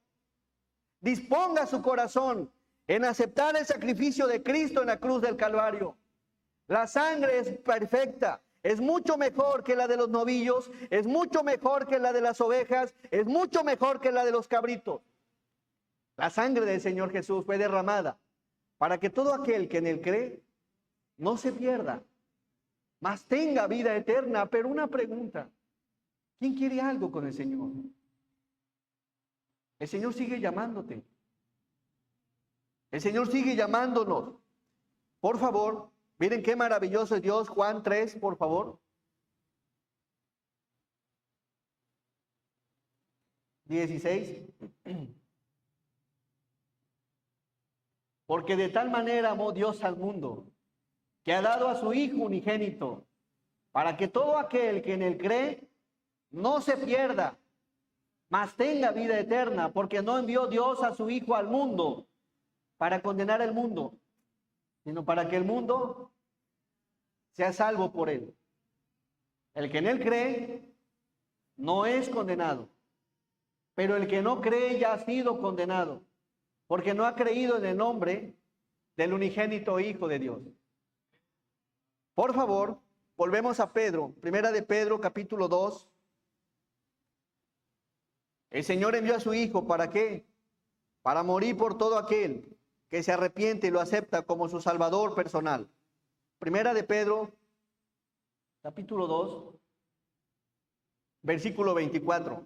disponga su corazón en aceptar el sacrificio de Cristo en la cruz del Calvario. La sangre es perfecta, es mucho mejor que la de los novillos, es mucho mejor que la de las ovejas, es mucho mejor que la de los cabritos. La sangre del Señor Jesús fue derramada para que todo aquel que en él cree no se pierda, mas tenga vida eterna. Pero una pregunta, ¿quién quiere algo con el Señor? El Señor sigue llamándote. El Señor sigue llamándonos. Por favor, miren qué maravilloso es Dios. Juan 3, por favor. 16. Porque de tal manera amó Dios al mundo, que ha dado a su Hijo unigénito, para que todo aquel que en él cree no se pierda, mas tenga vida eterna, porque no envió Dios a su Hijo al mundo para condenar al mundo, sino para que el mundo sea salvo por él. El que en él cree no es condenado, pero el que no cree ya ha sido condenado, porque no ha creído en el nombre del unigénito Hijo de Dios. Por favor, volvemos a Pedro, primera de Pedro, capítulo 2. El Señor envió a su Hijo, ¿para qué? Para morir por todo aquel que se arrepiente y lo acepta como su Salvador personal. Primera de Pedro, capítulo 2, versículo 24.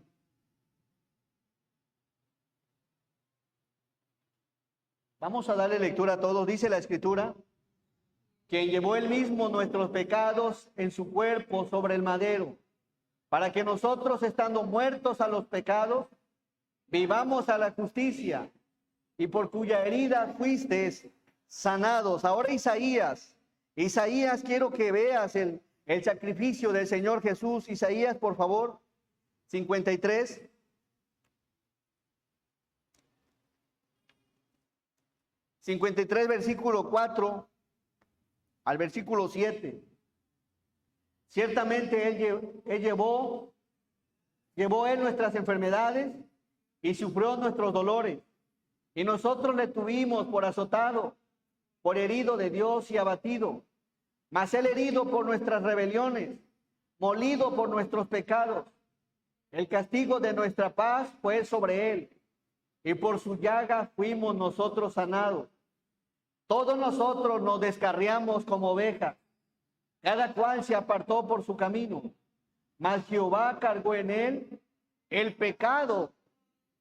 Vamos a darle lectura a todos. Dice la Escritura, quien llevó él mismo nuestros pecados en su cuerpo sobre el madero, para que nosotros, estando muertos a los pecados, vivamos a la justicia, y por cuya herida fuisteis sanados. Ahora Isaías, quiero que veas el sacrificio del Señor Jesús. Isaías, por favor, 53. Versículo 4 al versículo 7. Ciertamente él llevó él nuestras enfermedades y sufrió nuestros dolores. Y nosotros le tuvimos por azotado, por herido de Dios y abatido. Mas él herido por nuestras rebeliones, molido por nuestros pecados. El castigo de nuestra paz fue sobre él, y por su llaga fuimos nosotros sanados. Todos nosotros nos descarriamos como ovejas, cada cual se apartó por su camino, mas Jehová cargó en él el pecado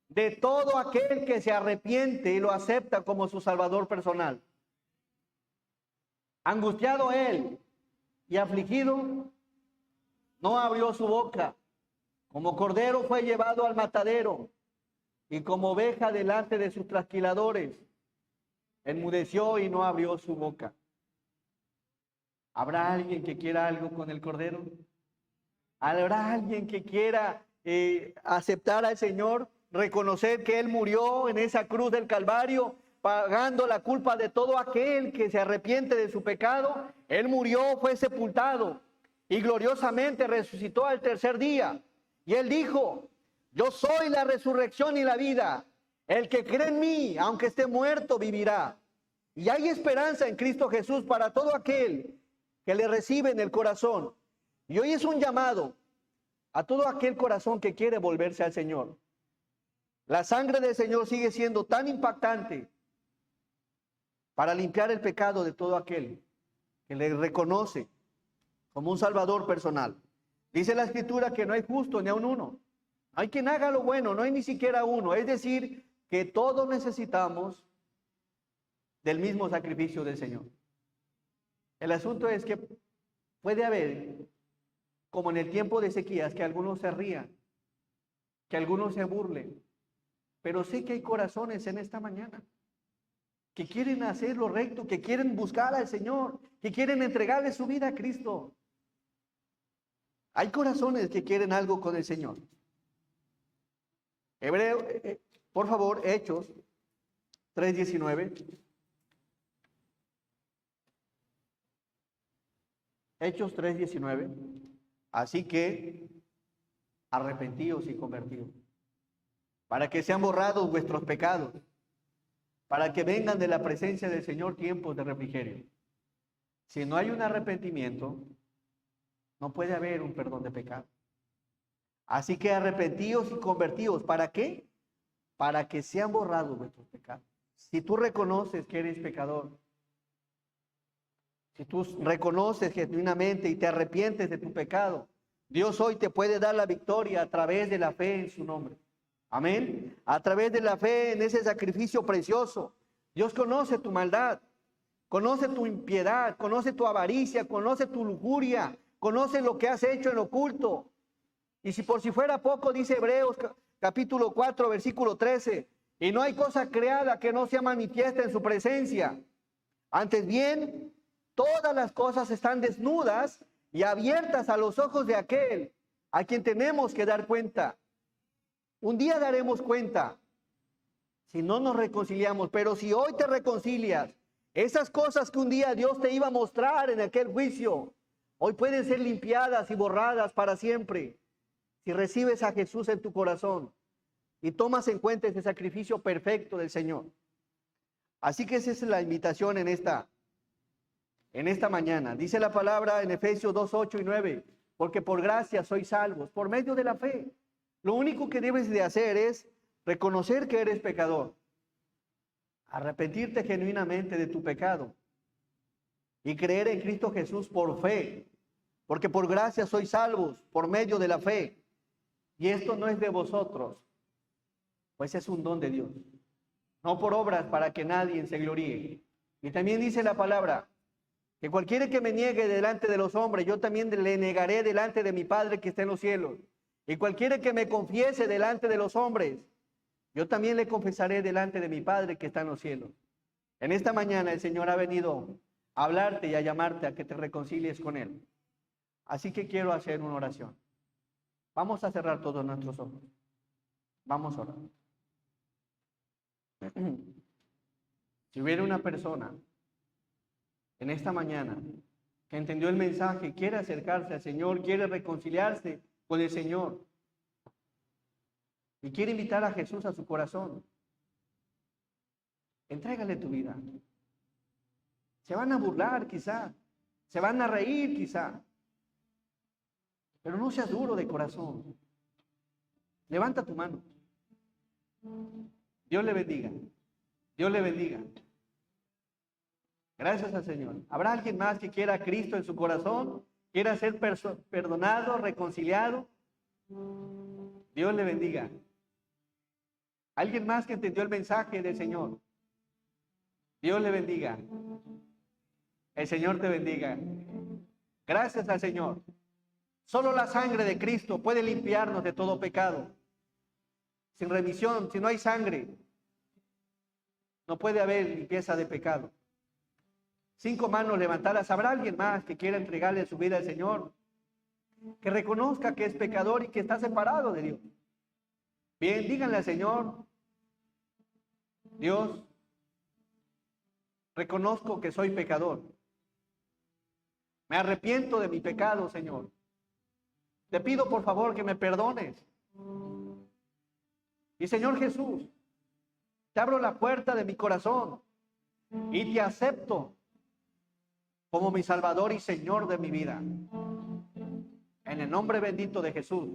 de todo aquel que se arrepiente y lo acepta como su Salvador personal. Angustiado él y afligido, no abrió su boca. Como cordero fue llevado al matadero, y como oveja delante de sus trasquiladores, enmudeció y no abrió su boca. ¿Habrá alguien que quiera algo con el cordero? ¿Habrá alguien que quiera aceptar al Señor? Reconocer que Él murió en esa cruz del Calvario, pagando la culpa de todo aquel que se arrepiente de su pecado. Él murió, fue sepultado y gloriosamente resucitó al tercer día. Y Él dijo, yo soy la resurrección y la vida. El que cree en mí, aunque esté muerto, vivirá. Y hay esperanza en Cristo Jesús para todo aquel que le recibe en el corazón. Y hoy es un llamado a todo aquel corazón que quiere volverse al Señor. La sangre del Señor sigue siendo tan impactante para limpiar el pecado de todo aquel que le reconoce como un Salvador personal. Dice la Escritura que no hay justo ni aun uno. No hay quien haga lo bueno, no hay ni siquiera uno. Es decir, que todos necesitamos del mismo sacrificio del Señor. El asunto es que puede haber, como en el tiempo de Ezequías, que algunos se rían, que algunos se burlen, pero sí que hay corazones en esta mañana que quieren hacer lo recto, que quieren buscar al Señor, que quieren entregarle su vida a Cristo. Hay corazones que quieren algo con el Señor. Por favor, Hechos 3:19. Hechos 3:19. Así que arrepentíos y convertíos, para que sean borrados vuestros pecados, para que vengan de la presencia del Señor tiempos de refrigerio. Si no hay un arrepentimiento, no puede haber un perdón de pecado. Así que arrepentíos y convertíos. ¿Para qué? Para que sean borrados vuestros pecados. Si tú reconoces que eres pecador, si tú reconoces genuinamente y te arrepientes de tu pecado, Dios hoy te puede dar la victoria a través de la fe en su nombre. Amén. A través de la fe en ese sacrificio precioso. Dios conoce tu maldad, conoce tu impiedad, conoce tu avaricia, conoce tu lujuria, conoce lo que has hecho en oculto. Y si por si fuera poco, dice Hebreos capítulo 4, versículo 13, y no hay cosa creada que no sea manifiesta en su presencia. Antes bien, todas las cosas están desnudas y abiertas a los ojos de aquel a quien tenemos que dar cuenta. Un día daremos cuenta si no nos reconciliamos, pero si hoy te reconcilias, esas cosas que un día Dios te iba a mostrar en aquel juicio, hoy pueden ser limpiadas y borradas para siempre. Si recibes a Jesús en tu corazón y tomas en cuenta ese sacrificio perfecto del Señor. Así que esa es la invitación en esta mañana. Dice la palabra en Efesios 2, 8 y 9, porque por gracia sois salvos, por medio de la fe. Lo único que debes de hacer es reconocer que eres pecador, arrepentirte genuinamente de tu pecado y creer en Cristo Jesús por fe, porque por gracia sois salvos, por medio de la fe. Y esto no es de vosotros, pues es un don de Dios, no por obras para que nadie se gloríe. Y también dice la palabra, que cualquiera que me niegue delante de los hombres, yo también le negaré delante de mi Padre que está en los cielos. Y cualquiera que me confiese delante de los hombres, yo también le confesaré delante de mi Padre que está en los cielos. En esta mañana el Señor ha venido a hablarte y a llamarte a que te reconcilies con Él. Así que quiero hacer una oración. Vamos a cerrar todos nuestros ojos. Vamos a orar. Si hubiera una persona en esta mañana que entendió el mensaje, quiere acercarse al Señor, quiere reconciliarse con el Señor y quiere invitar a Jesús a su corazón, entrégale tu vida. Se van a burlar quizá, se van a reír quizá, pero no seas duro de corazón. Levanta tu mano. Dios le bendiga. Dios le bendiga. Gracias al Señor. ¿Habrá alguien más que quiera a Cristo en su corazón? ¿Quiera ser perdonado, reconciliado? Dios le bendiga. ¿Alguien más que entendió el mensaje del Señor? Dios le bendiga. El Señor te bendiga. Gracias al Señor. Solo la sangre de Cristo puede limpiarnos de todo pecado. Sin remisión, si no hay sangre, no puede haber limpieza de pecado. 5 manos levantadas. ¿Habrá alguien más que quiera entregarle su vida al Señor? Que reconozca que es pecador y que está separado de Dios. Bien, díganle al Señor: Dios, reconozco que soy pecador. Me arrepiento de mi pecado, Señor. Te pido por favor que me perdones. Y Señor Jesús, te abro la puerta de mi corazón y te acepto como mi Salvador y Señor de mi vida. En el nombre bendito de Jesús.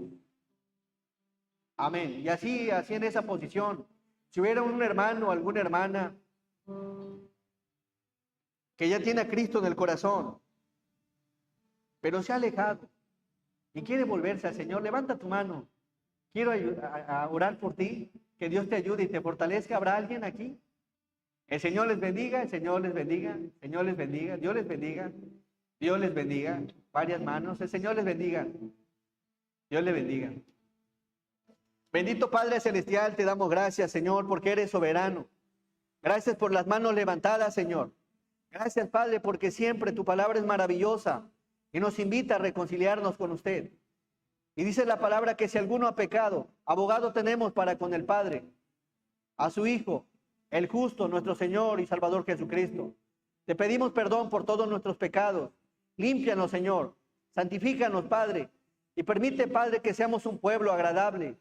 Amén. Y así en esa posición, si hubiera un hermano o alguna hermana que ya tiene a Cristo en el corazón, pero se ha alejado y quiere volverse al Señor, levanta tu mano. Quiero a orar por ti, que Dios te ayude y te fortalezca. ¿Habrá alguien aquí? El Señor les bendiga, el Señor les bendiga, el Señor les bendiga, Dios les bendiga, Dios les bendiga. Varias manos, el Señor les bendiga, Dios les bendiga. Bendito Padre Celestial, te damos gracias, Señor, porque eres soberano. Gracias por las manos levantadas, Señor. Gracias, Padre, porque siempre tu palabra es maravillosa y nos invita a reconciliarnos con usted. Y dice la palabra que si alguno ha pecado, abogado tenemos para con el Padre, a su Hijo, el justo, nuestro Señor y Salvador Jesucristo. Te pedimos perdón por todos nuestros pecados. Límpianos, Señor. Santifícanos, Padre. Y permite, Padre, que seamos un pueblo agradable,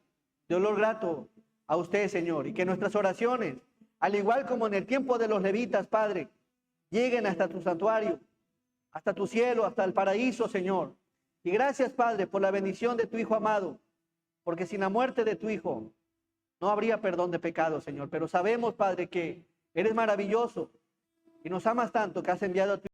de olor grato a usted, Señor. Y que nuestras oraciones, al igual como en el tiempo de los levitas, Padre, lleguen hasta tu santuario, hasta tu cielo, hasta el paraíso, Señor. Y gracias, Padre, por la bendición de tu Hijo amado. Porque sin la muerte de tu Hijo no habría perdón de pecados, Señor. Pero sabemos, Padre, que eres maravilloso y nos amas tanto que has enviado a tu